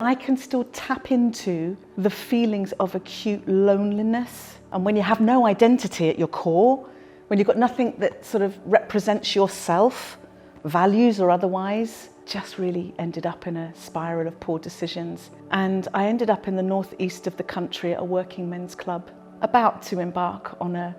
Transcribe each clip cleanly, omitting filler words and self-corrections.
I can still tap into the feelings of acute loneliness. And when you have no identity at your core, when you've got nothing that sort of represents yourself, values or otherwise, just really ended up in a spiral of poor decisions. And I ended up in the northeast of the country at a working men's club, about to embark on a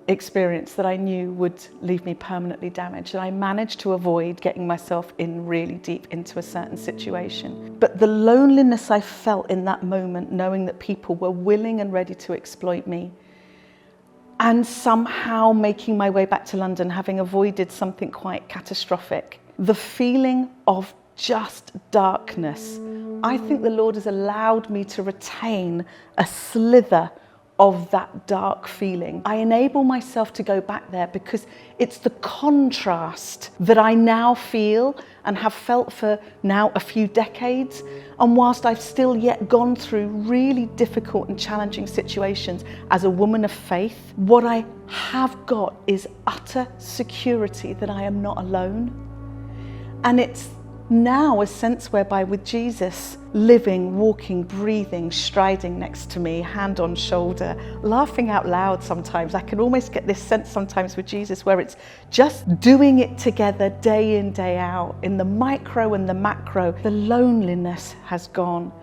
experience that I knew would leave me permanently damaged. And I managed to avoid getting myself in really deep into a certain situation. But the loneliness I felt in that moment, knowing that people were willing and ready to exploit me, and somehow making my way back to London, having avoided something quite catastrophic, the feeling of just darkness, I think the Lord has allowed me to retain a slither of that dark feeling. I enable myself to go back there because it's the contrast that I now feel and have felt for now a few decades. And whilst I've still yet gone through really difficult and challenging situations as a woman of faith, what I have got is utter security that I am not alone. And it's now a sense whereby with Jesus living, walking, breathing, striding next to me, hand on shoulder, laughing out loud sometimes, I can almost get this sense sometimes with Jesus where it's just doing it together day in, day out, in the micro and the macro. The loneliness has gone.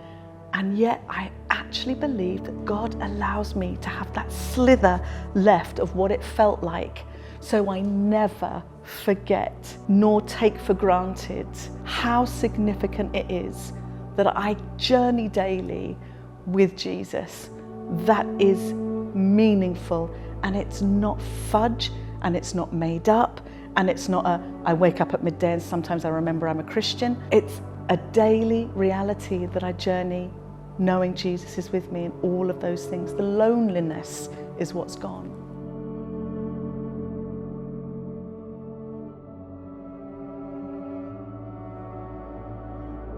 And yet I actually believe that God allows me to have that slither left of what it felt like. So I never forget nor take for granted how significant it is that I journey daily with Jesus. That is meaningful, and it's not fudge, and it's not made up, and it's not I wake up at midday and sometimes I remember I'm a Christian. It's a daily reality that I journey knowing Jesus is with me in all of those things. The loneliness is what's gone.